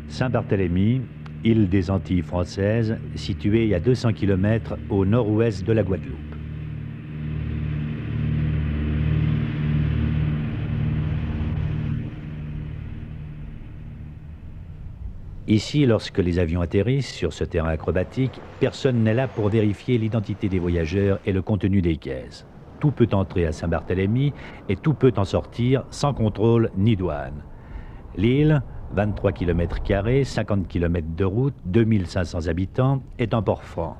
Saint-Barthélemy, île des Antilles françaises, située à 200 km au nord-ouest de la Guadeloupe. Ici, lorsque les avions atterrissent sur ce terrain acrobatique, personne n'est là pour vérifier l'identité des voyageurs et le contenu des caisses. Tout peut entrer à Saint-Barthélemy et tout peut en sortir sans contrôle ni douane. L'île, 23 km², 50 km de route, 2500 habitants, est un port franc.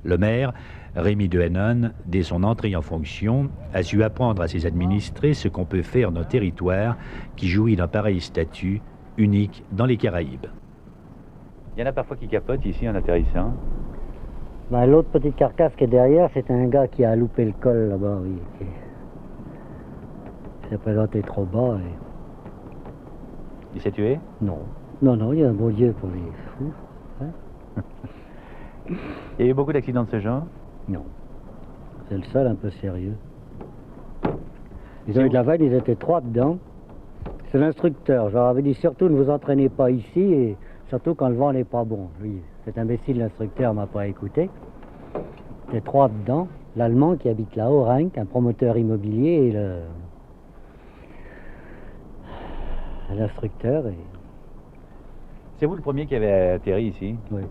Le maire, Rémy de Hennon, dès son entrée en fonction, a su apprendre à ses administrés ce qu'on peut faire dans un territoire qui jouit d'un pareil statut unique dans les Caraïbes. Il y en a parfois qui capotent ici en atterrissant. Ben, l'autre petite carcasse qui est derrière, c'est un gars qui a loupé le col là-bas, oui. Il s'est présenté trop bas et... Il s'est tué? Non. Non, il y a un bon Dieu pour les fous. Hein. Il y a eu beaucoup d'accidents de ce genre? Non. C'est le seul un peu sérieux. Ils ont eu de la veille, ils étaient 3 dedans. C'est l'instructeur. Je leur avais dit surtout ne vous entraînez pas ici et surtout quand le vent n'est pas bon. Lui, cet imbécile, l'instructeur, m'a pas écouté. Il y a 3 dedans. L'Allemand qui habite là-haut, Renck, un promoteur immobilier, et l'instructeur. Et... C'est vous le premier qui avait atterri ici? Oui.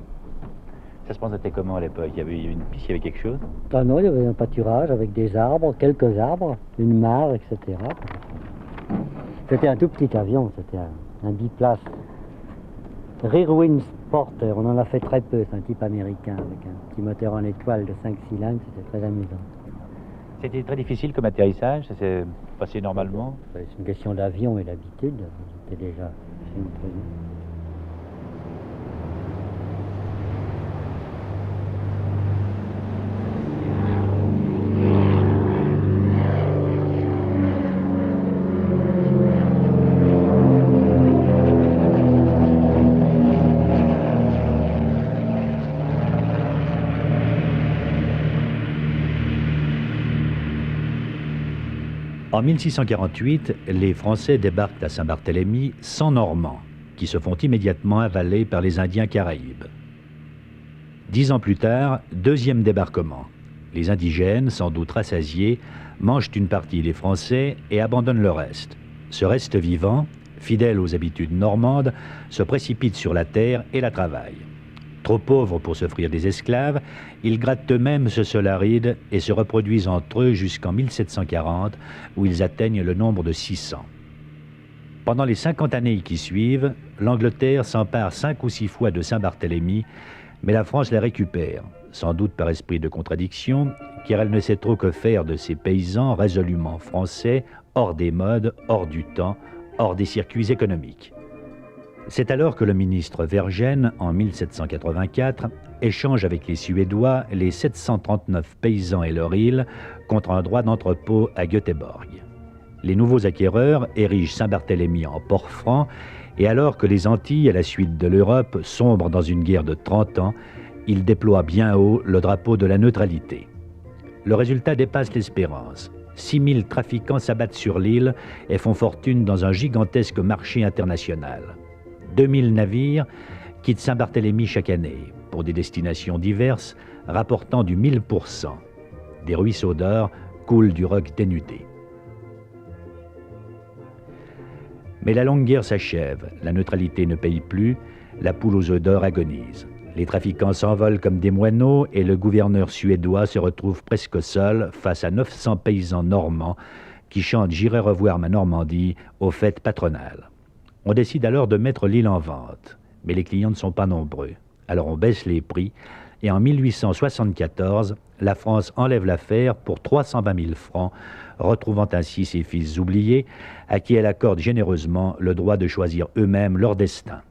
Ça se présentait comment à l'époque? Il y avait une piste, il y avait quelque chose? Ah non, il y avait un pâturage avec des arbres, quelques arbres, une mare, etc. C'était un tout petit avion, c'était un biplace. Rear Wing Porter, on en a fait très peu, c'est un type américain avec un petit moteur en étoile de 5 cylindres, c'était très amusant. C'était très difficile comme atterrissage, ça s'est passé normalement? C'est une question d'avion et d'habitude, c'était déjà une prévu. En 1648, les Français débarquent à Saint-Barthélemy sans Normands, qui se font immédiatement avaler par les Indiens Caraïbes. 10 ans plus tard, deuxième débarquement. Les indigènes, sans doute rassasiés, mangent une partie des Français et abandonnent le reste. Ce reste vivant, fidèle aux habitudes normandes, se précipite sur la terre et la travaille. Trop pauvres pour s'offrir des esclaves, ils grattent eux-mêmes ce sol aride et se reproduisent entre eux jusqu'en 1740, où ils atteignent le nombre de 600. Pendant les 50 années qui suivent, l'Angleterre s'empare 5 ou 6 fois de Saint-Barthélemy, mais la France la récupère, sans doute par esprit de contradiction, car elle ne sait trop que faire de ces paysans résolument français, hors des modes, hors du temps, hors des circuits économiques. C'est alors que le ministre Vergennes, en 1784, échange avec les Suédois les 739 paysans et leur île contre un droit d'entrepôt à Göteborg. Les nouveaux acquéreurs érigent Saint-Barthélemy en port franc, et alors que les Antilles, à la suite de l'Europe, sombrent dans une guerre de 30 ans, ils déploient bien haut le drapeau de la neutralité. Le résultat dépasse l'espérance. 6000 trafiquants s'abattent sur l'île et font fortune dans un gigantesque marché international. 2000 navires quittent Saint-Barthélemy chaque année, pour des destinations diverses, rapportant du 1000%. Des ruisseaux d'or coulent du roc dénudé. Mais la longue guerre s'achève, la neutralité ne paye plus, la poule aux œufs d'or agonise. Les trafiquants s'envolent comme des moineaux et le gouverneur suédois se retrouve presque seul face à 900 paysans normands qui chantent « J'irai revoir ma Normandie » aux fêtes patronales. On décide alors de mettre l'île en vente, mais les clients ne sont pas nombreux. Alors on baisse les prix, et en 1874, la France enlève l'affaire pour 320 000 francs, retrouvant ainsi ses fils oubliés, à qui elle accorde généreusement le droit de choisir eux-mêmes leur destin.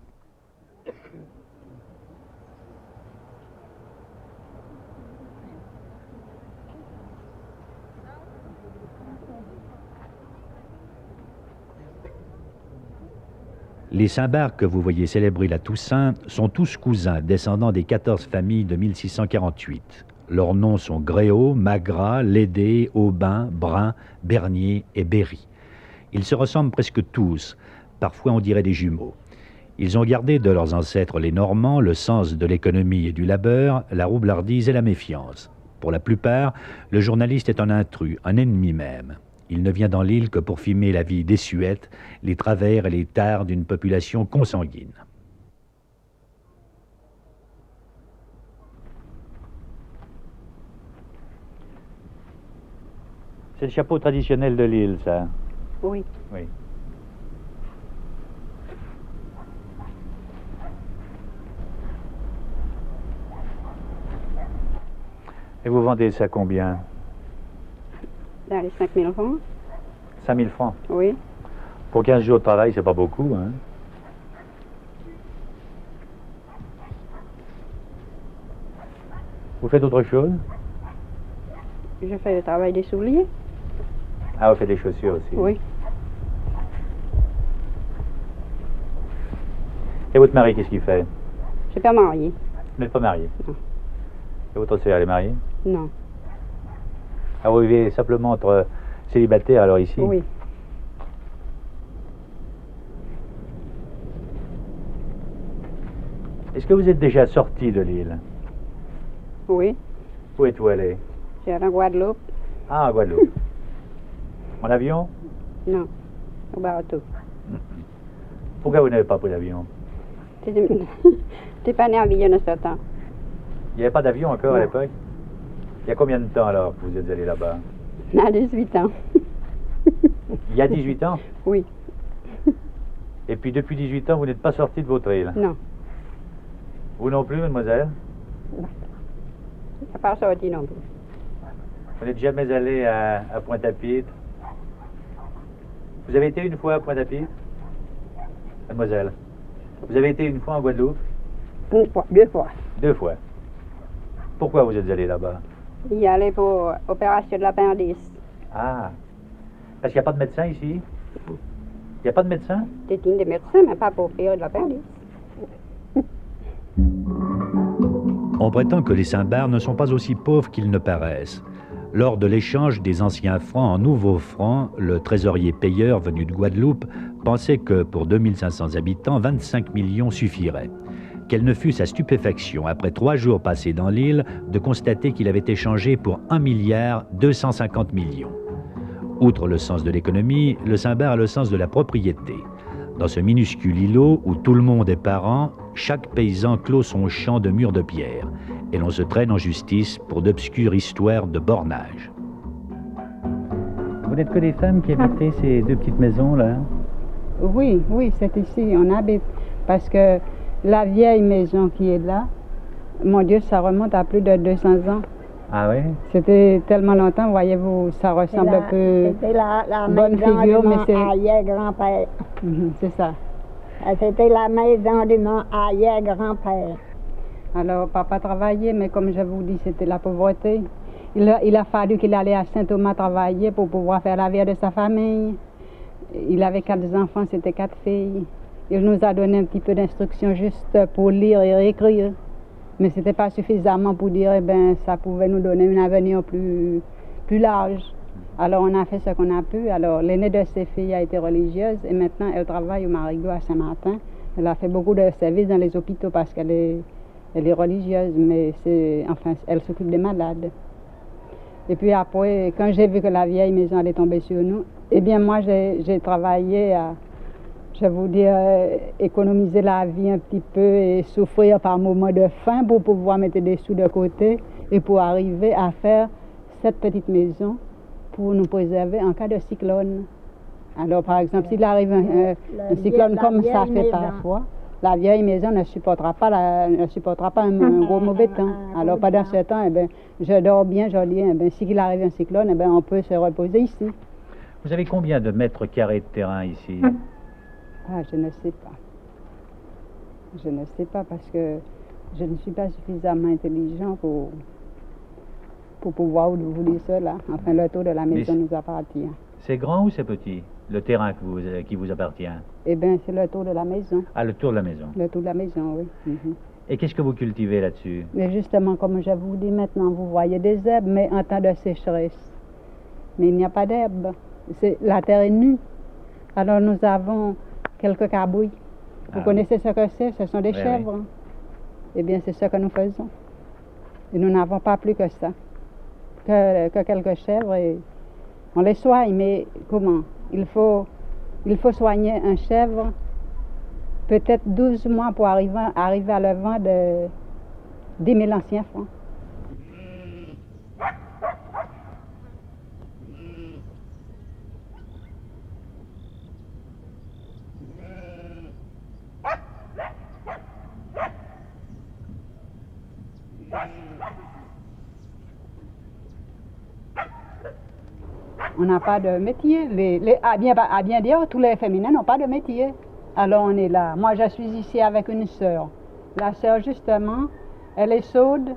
Les Saint-Barth que vous voyez célébrer la Toussaint sont tous cousins, descendants des 14 familles de 1648. Leurs noms sont Gréau, Magras, Lédé, Aubin, Brun, Bernier et Berry. Ils se ressemblent presque tous, parfois on dirait des jumeaux. Ils ont gardé de leurs ancêtres les Normands le sens de l'économie et du labeur, la roublardise et la méfiance. Pour la plupart, le journaliste est un intrus, un ennemi même. Il ne vient dans l'île que pour filmer la vie désuète, les travers et les tares d'une population consanguine. C'est le chapeau traditionnel de l'île, ça. Oui. Oui. Et vous vendez ça combien? Dans les 5 000 francs. 5 000 francs. Oui. Pour 15 jours de travail, c'est pas beaucoup, hein? Vous faites autre chose? Je fais le travail des souliers. Ah, vous faites des chaussures aussi? Oui. Et votre mari, qu'est-ce qu'il fait? Je suis pas mariée. Vous n'êtes pas marié? Non. Et votre sœur, elle est mariée? Non. Ah, vous vivez simplement entre célibataires alors ici? Oui. Est-ce que vous êtes déjà sorti de l'île? Oui. Où êtes-vous allé? J'ai en Guadeloupe. Ah, en Guadeloupe. En avion? Non. Au bateau. Pourquoi vous n'avez pas pris l'avion? T'es pas né en Ville de ce temps. Il n'y avait pas d'avion encore à Non. l'époque? Il y a combien de temps alors que vous êtes allé là-bas? À 18 ans. Il y a 18 ans? Oui. Et puis depuis 18 ans, vous n'êtes pas sorti de votre île? Non. Vous non plus, mademoiselle? Ça pas sorti non plus. Vous n'êtes jamais allé à Pointe-à-Pitre? Vous avez été une fois à Pointe-à-Pitre? Mademoiselle, vous avez été une fois en Guadeloupe? Une fois, 2 fois. 2 fois. Pourquoi vous êtes allé là-bas? Il y allait pour opération de l'appendice. Ah, parce qu'il n'y a pas de médecin ici? Il n'y a pas de médecin? C'était une des médecins, mais pas pour opérer de l'appendice. On prétend que les Saint-Barts ne sont pas aussi pauvres qu'ils ne paraissent. Lors de l'échange des anciens francs en nouveaux francs, le trésorier payeur venu de Guadeloupe pensait que pour 2500 habitants, 25 millions suffiraient. Quelle ne fut sa stupéfaction, après 3 jours passés dans l'île, de constater qu'il avait échangé pour 1,250 milliard. Outre le sens de l'économie, le Saint-Bar a le sens de la propriété. Dans ce minuscule îlot où tout le monde est parent, chaque paysan clôt son champ de murs de pierre, et l'on se traîne en justice pour d'obscures histoires de bornage. Vous n'êtes que des femmes qui habitez ces 2 petites maisons-là? Oui, oui, c'est ici, on habite. Parce que la vieille maison qui est là, mon Dieu, ça remonte à plus de 200 ans. Ah oui? C'était tellement longtemps, voyez-vous, ça ressemble un peu... C'était la bonne maison figure, de mais mon c'est- arrière-grand-père. C'est ça. C'était la maison de mon arrière-grand-père. Alors, papa travaillait, mais comme je vous dis, c'était la pauvreté. Il a fallu qu'il allait à Saint-Thomas travailler pour pouvoir faire la vie de sa famille. Il avait 4 enfants, c'était 4 filles. Il nous a donné un petit peu d'instruction juste pour lire et écrire. Mais ce n'était pas suffisamment pour dire, eh ben, ça pouvait nous donner un avenir plus large. Alors, on a fait ce qu'on a pu. Alors, l'aînée de ses filles a été religieuse et maintenant, elle travaille au Marigot à Saint-Martin. Elle a fait beaucoup de services dans les hôpitaux parce qu'elle est religieuse, mais elle s'occupe des malades. Et puis après, quand j'ai vu que la vieille maison allait tomber sur nous, eh bien, moi, j'ai travaillé à, je vais vous dire, économiser la vie un petit peu et souffrir par moments de faim pour pouvoir mettre des sous de côté et pour arriver à faire cette petite maison pour nous préserver en cas de cyclone. Alors, par exemple, s'il arrive un cyclone comme ça fait parfois, la vieille maison ne supportera pas un gros mauvais temps. Alors, pendant ce temps, eh bien, je dors bien, je dis, eh bien, s'il arrive un cyclone, eh bien, on peut se reposer ici. Vous avez combien de mètres carrés de terrain ici? Ah, je ne sais pas. Je ne sais pas parce que je ne suis pas suffisamment intelligent pour pouvoir vous dire cela. Enfin, le tour de la maison nous appartient. C'est grand ou c'est petit, le terrain qui vous appartient? Eh bien, c'est le tour de la maison. Ah, le tour de la maison. Le tour de la maison, oui. Et qu'est-ce que vous cultivez là-dessus? Mais justement, comme je vous dis maintenant, vous voyez des herbes, mais en temps de sécheresse. Mais il n'y a pas d'herbe. La terre est nue. Alors nous avons quelques cabouilles. Vous connaissez ce que c'est? Ce sont des Oui, chèvres. oui. Eh bien, c'est ce que nous faisons. Et nous n'avons pas plus que ça. Que quelques chèvres. Et on les soigne, mais comment? Il faut soigner un chèvre peut-être 12 mois pour arriver à le vendre 10 000 anciens francs. On n'a pas de métier. À bien dire, tous les féminins n'ont pas de métier. Alors on est là. Moi, je suis ici avec une sœur. La sœur, justement, elle est sourde.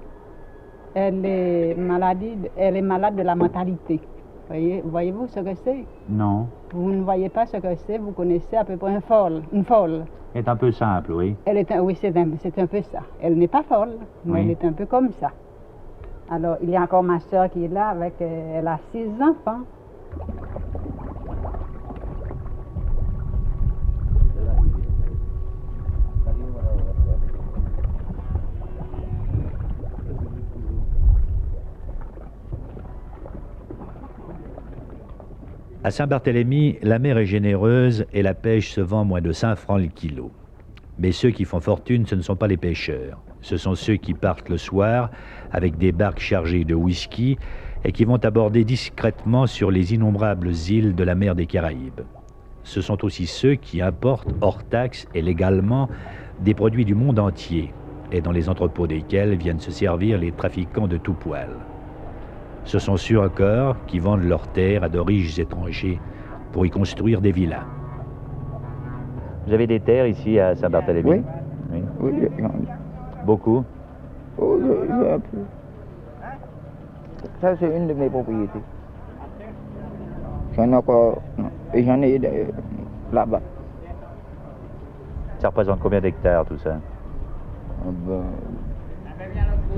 Elle est malade de la mentalité. Voyez-vous ce que c'est? Non. Vous ne voyez pas ce que c'est. Vous connaissez à peu près une folle. C'est un peu simple, oui. Oui, c'est un peu ça. Elle n'est pas folle, mais Oui. elle est un peu comme ça. Alors, il y a encore ma sœur qui est là avec... elle a 6 enfants. À Saint-Barthélemy, la mer est généreuse et la pêche se vend moins de 5 francs le kilo. Mais ceux qui font fortune, ce ne sont pas les pêcheurs. Ce sont ceux qui partent le soir avec des barques chargées de whisky et qui vont aborder discrètement sur les innombrables îles de la mer des Caraïbes. Ce sont aussi ceux qui importent hors taxe et légalement des produits du monde entier et dans les entrepôts desquels viennent se servir les trafiquants de tout poil. Ce sont ceux encore qui vendent leurs terres à de riches étrangers pour y construire des villas. Vous avez des terres ici à Saint-Barthélemy? Oui. Oui. Oui, Beaucoup? oh, un peu. Ça, c'est une de mes propriétés. J'en ai encore. Et j'en ai là-bas. Ça représente combien d'hectares tout ça?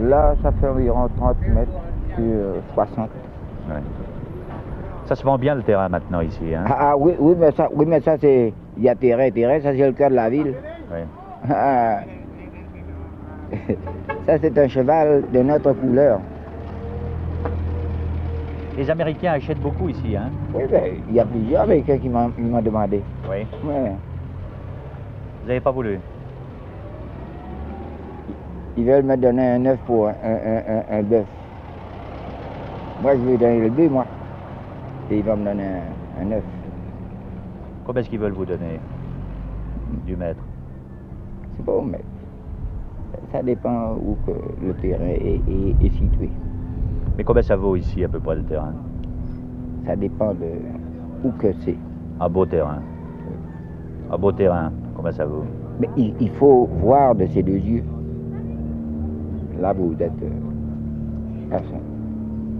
Là, ça fait environ 30 mètres sur 60. Ouais. Ça se vend bien le terrain maintenant ici, hein? Oui, mais ça c'est. Il y a terrain, ça c'est le cœur de la ville. Oui. Ah, ça c'est un cheval de notre couleur. Les Américains achètent beaucoup ici, hein? Oui, ben, il y a plusieurs Américains qui m'ont demandé. Oui. Ouais. Vous n'avez pas voulu? Ils veulent me donner un œuf pour un bœuf. Moi, je vais donner le bœuf, moi. Et ils vont me donner un œuf. Combien est-ce qu'ils veulent vous donner du mètre? C'est pas au mètre. Ça dépend où que le terrain est situé. Mais combien ça vaut ici à peu près le terrain? Ça dépend de où que c'est. Un beau terrain. Un beau terrain, combien ça vaut? Mais il faut voir de ses deux yeux. Là, vous êtes...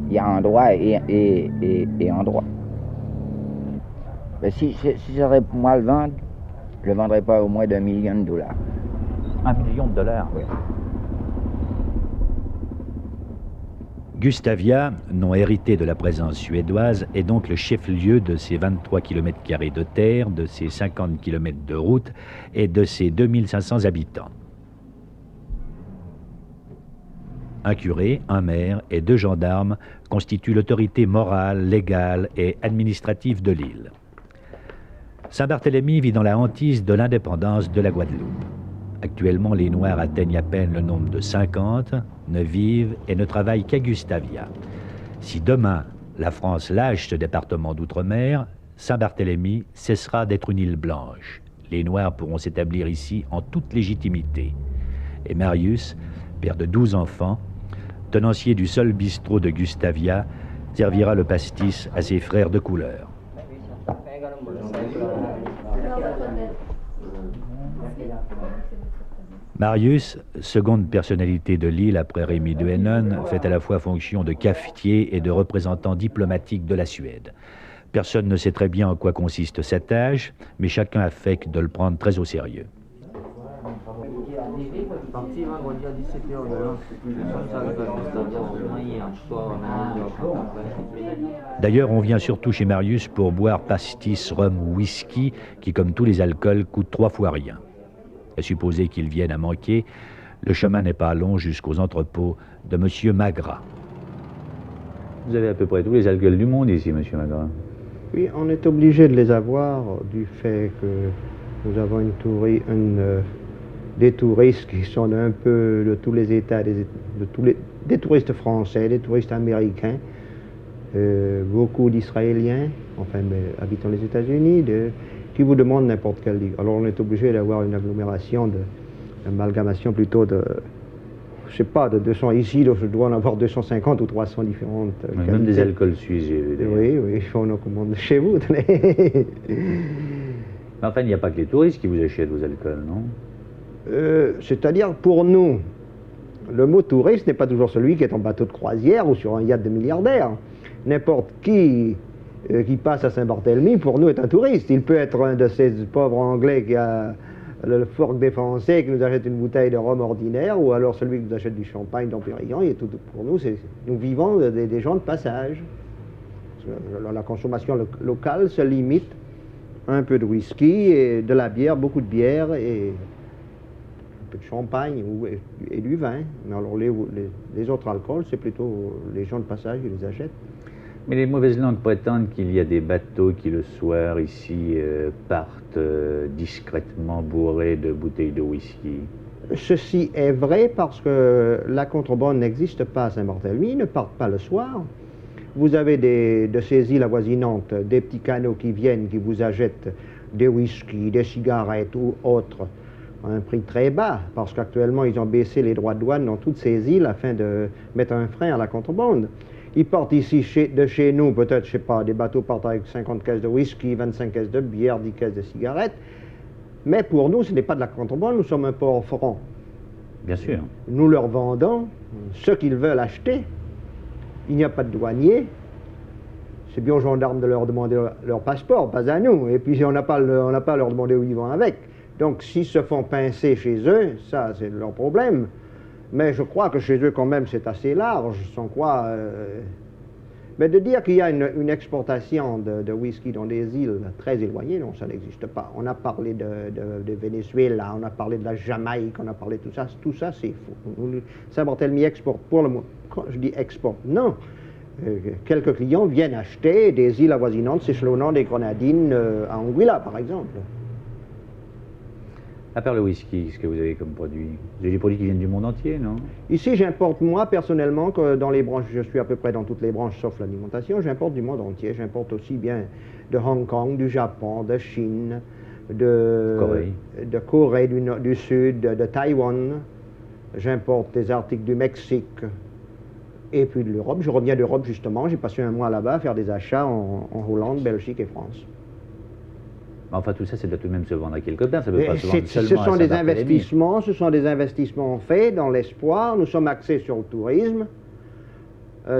il y a endroit et endroit. Mais si ça serait pour moi le vendre, je ne le vendrais pas au moins d'1 million de dollars. $1 million? Oui. Gustavia, nom hérité de la présence suédoise, est donc le chef-lieu de ses 23 km² de terre, de ses 50 km de route et de ses 2500 habitants. Un curé, un maire et 2 gendarmes constituent l'autorité morale, légale et administrative de l'île. Saint-Barthélemy vit dans la hantise de l'indépendance de la Guadeloupe. Actuellement, les Noirs atteignent à peine le nombre de 50, ne vivent et ne travaillent qu'à Gustavia. Si demain, la France lâche ce département d'outre-mer, Saint-Barthélemy cessera d'être une île blanche. Les Noirs pourront s'établir ici en toute légitimité. Et Marius, père de 12 enfants, tenancier du seul bistrot de Gustavia, servira le pastis à ses frères de couleur. Marius, seconde personnalité de l'île après Rémy de Hennen, fait à la fois fonction de cafetier et de représentant diplomatique de la Suède. Personne ne sait très bien en quoi consiste cette tâche, mais chacun affecte de le prendre très au sérieux. D'ailleurs, on vient surtout chez Marius pour boire pastis, rhum ou whisky, qui, comme tous les alcools, coûte 3 fois rien. À supposer qu'ils viennent à manquer, le chemin n'est pas long jusqu'aux entrepôts de M. Magras. Vous avez à peu près tous les alcools du monde ici, M. Magras. Oui, on est obligé de les avoir du fait que nous avons des touristes qui sont un peu de tous les États, des touristes français, des touristes américains, beaucoup d'Israéliens, enfin habitant les États-Unis, qui vous demandent n'importe quel livre. Alors on est obligé d'avoir une agglomération, amalgamation plutôt de, je sais pas, de 200 ici, donc je dois en avoir 250 ou 300 différentes oui, même des alcools suisses, j'ai vu. Oui, on en commande chez vous. Mais enfin, il n'y a pas que les touristes qui vous achètent vos alcools, non? C'est-à-dire, pour nous, le mot touriste n'est pas toujours celui qui est en bateau de croisière ou sur un yacht de milliardaire. N'importe qui passe à Saint-Barthélemy, pour nous, est un touriste. Il peut être un de ces pauvres Anglais qui a le fork des Français, qui nous achète une bouteille de rhum ordinaire, ou alors celui qui nous achète du champagne d'Empérignan. Pour nous, nous vivons des gens de passage. La consommation locale se limite à un peu de whisky, et de la bière, beaucoup de bière, et un peu de champagne et du vin. Alors les autres alcools, c'est plutôt les gens de passage qui les achètent. Mais les mauvaises langues prétendent qu'il y a des bateaux qui, le soir, ici, partent discrètement bourrés de bouteilles de whisky. Ceci est vrai parce que la contrebande n'existe pas à Saint-Barthélemy, ils ne partent pas le soir. Vous avez de ces îles avoisinantes des petits canots qui viennent, qui vous achètent des whisky, des cigarettes ou autres, à un prix très bas, parce qu'actuellement ils ont baissé les droits de douane dans toutes ces îles afin de mettre un frein à la contrebande. Ils partent ici de chez nous, peut-être, je sais pas, des bateaux partent avec 50 caisses de whisky, 25 caisses de bière, 10 caisses de cigarettes. Mais pour nous, ce n'est pas de la contrebande, nous sommes un port franc. Bien sûr. Nous leur vendons ce qu'ils veulent acheter. Il n'y a pas de douanier. C'est bien aux gendarmes de leur demander leur passeport, pas à nous. Et puis on n'a pas à leur demander où ils vont avec. Donc s'ils se font pincer chez eux, ça c'est leur problème. Mais je crois que chez eux, quand même, c'est assez large, sans quoi... Mais de dire qu'il y a une exportation de whisky dans des îles très éloignées, non, ça n'existe pas. On a parlé de Venezuela, on a parlé de la Jamaïque, on a parlé de tout ça c'est faux. Saint-Barthélemy exporte pour le moment. Quand je dis exporte, non. Quelques clients viennent acheter des îles avoisinantes s'échelonnant des Grenadines à Anguilla, par exemple. À part le whisky, qu'est-ce que vous avez comme produit? Vous avez des produits qui viennent du monde entier, non? Ici, j'importe, moi, personnellement, que dans les branches, je suis à peu près dans toutes les branches, sauf l'alimentation, j'importe du monde entier. J'importe aussi bien de Hong Kong, du Japon, de Chine, de Corée du Sud, de Taïwan. J'importe des articles du Mexique et puis de l'Europe. Je reviens d'Europe, justement. J'ai passé un mois là-bas à faire des achats en Hollande, Belgique et France. Enfin, tout ça, ça doit tout de même se vendre à quelque part, ça ne peut pas se vendre seulement ce sont des investissements, ce sont des investissements faits dans l'espoir, nous sommes axés sur le tourisme,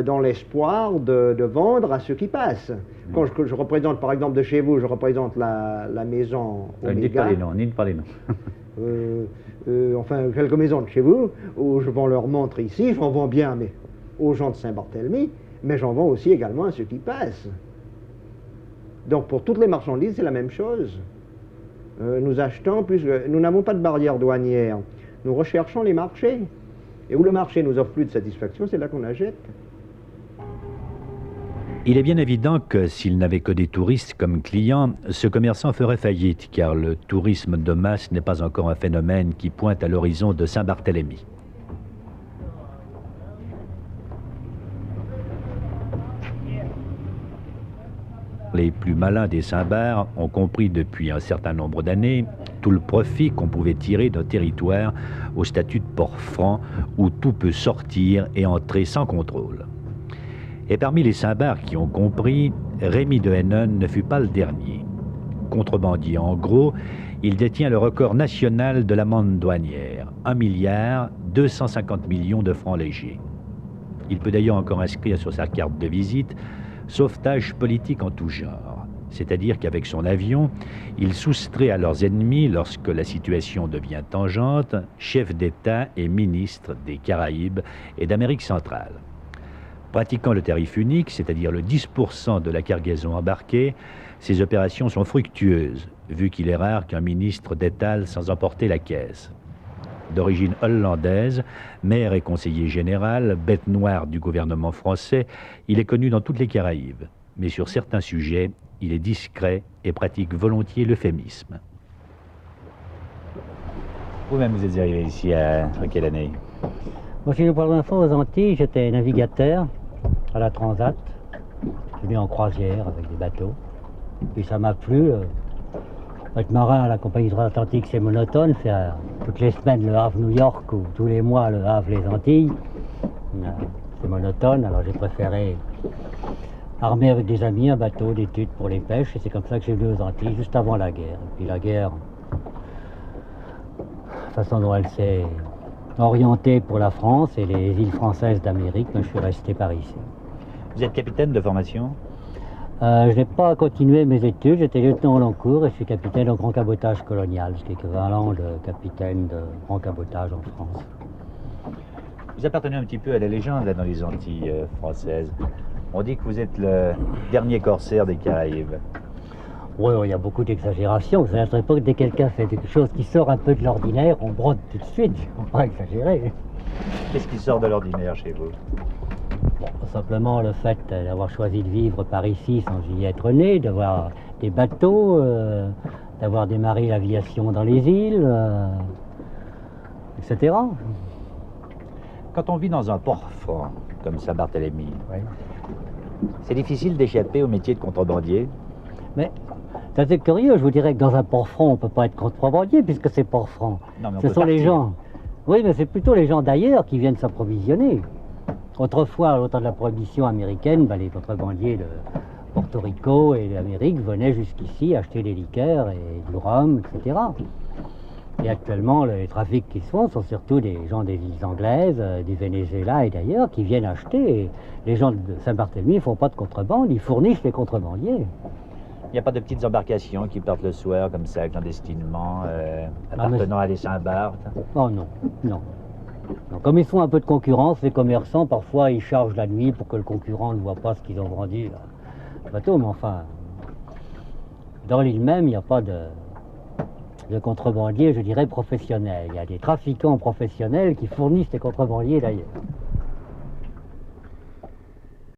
dans l'espoir de vendre à ceux qui passent. Quand je représente, par exemple, de chez vous, je représente la maison Omega. Ni de parler non. Enfin, quelques maisons de chez vous, où je vends leur montre ici, j'en vends bien aux gens de Saint-Barthélemy, mais j'en vends aussi également à ceux qui passent. Donc pour toutes les marchandises, c'est la même chose. Nous achetons, puisque nous n'avons pas de barrière douanière, nous recherchons les marchés. Et où le marché nous offre plus de satisfaction, c'est là qu'on achète. Il est bien évident que s'il n'avait que des touristes comme clients, ce commerçant ferait faillite, car le tourisme de masse n'est pas encore un phénomène qui pointe à l'horizon de Saint-Barthélemy. Les plus malins des Saint-Bar ont compris depuis un certain nombre d'années tout le profit qu'on pouvait tirer d'un territoire au statut de port franc où tout peut sortir et entrer sans contrôle. Et parmi les Saint-Bar qui ont compris, Rémy de Hennen ne fut pas le dernier. Contrebandier en gros, il détient le record national de l'amende douanière, 1,250 milliard de francs légers. Il peut d'ailleurs encore inscrire sur sa carte de visite sauvetage politique en tout genre, c'est-à-dire qu'avec son avion, il soustrait à leurs ennemis, lorsque la situation devient tangente, chefs d'État et ministres des Caraïbes et d'Amérique centrale. Pratiquant le tarif unique, c'est-à-dire le 10% de la cargaison embarquée, ces opérations sont fructueuses, vu qu'il est rare qu'un ministre détale sans emporter la caisse. D'origine hollandaise, maire et conseiller général, bête noire du gouvernement français, il est connu dans toutes les Caraïbes. Mais sur certains sujets, il est discret et pratique volontiers l'euphémisme. Vous-même, vous êtes arrivé ici à quelle année? Moi, si nous parlons d'infos aux Antilles, j'étais navigateur à la Transat. Je suis venu en croisière avec des bateaux. Puis ça m'a plu. Être marin à la compagnie transatlantique, c'est monotone. Faire toutes les semaines le Havre New York ou tous les mois le Havre les Antilles, c'est monotone. Alors j'ai préféré armer avec des amis un bateau d'études pour les pêches. Et c'est comme ça que j'ai venu aux Antilles, juste avant la guerre. Et puis la guerre, la façon dont elle s'est orientée pour la France et les îles françaises d'Amérique, je suis resté par ici. Vous êtes capitaine de formation? Je n'ai pas continué mes études, j'étais lieutenant au long cours et je suis capitaine au grand cabotage colonial, ce qui est équivalent de capitaine de grand cabotage en France. Vous appartenez un petit peu à la légende là, dans les Antilles françaises. On dit que vous êtes le dernier corsaire des Caraïbes. Oui, il y a beaucoup d'exagérations. À notre époque, dès que quelqu'un fait quelque chose qui sort un peu de l'ordinaire, on brode tout de suite. Il ne faut pas exagérer. Qu'est-ce qui sort de l'ordinaire chez vous? Bon, simplement le fait d'avoir choisi de vivre par ici sans y être né, d'avoir des bateaux, d'avoir démarré l'aviation dans les îles, etc. Quand on vit dans un port franc comme Saint-Barthélemy, Oui. c'est difficile d'échapper au métier de contrebandier. Mais c'est assez curieux, je vous dirais que dans un port franc, on ne peut pas être contrebandier puisque c'est port franc. Non, mais on Ce peut sont les partir. gens. Oui, mais c'est plutôt les gens d'ailleurs qui viennent s'approvisionner. Autrefois, au temps de la prohibition américaine, les contrebandiers de Porto Rico et d'Amérique venaient jusqu'ici acheter des liqueurs et du rhum, etc. Et actuellement, les trafics qui se font sont surtout des gens des îles anglaises, du Venezuela et d'ailleurs, qui viennent acheter. Et les gens de Saint-Barthélemy ne font pas de contrebande, ils fournissent les contrebandiers. Il n'y a pas de petites embarcations qui partent le soir comme ça, clandestinement, appartenant à des Saint-Barth? Oh non, non. Non, comme ils font un peu de concurrence, les commerçants, parfois, ils chargent la nuit pour que le concurrent ne voit pas ce qu'ils ont vendu. Le bateau, mais enfin, dans l'île même, il n'y a pas de contrebandiers, je dirais, professionnels. Il y a des trafiquants professionnels qui fournissent les contrebandiers d'ailleurs.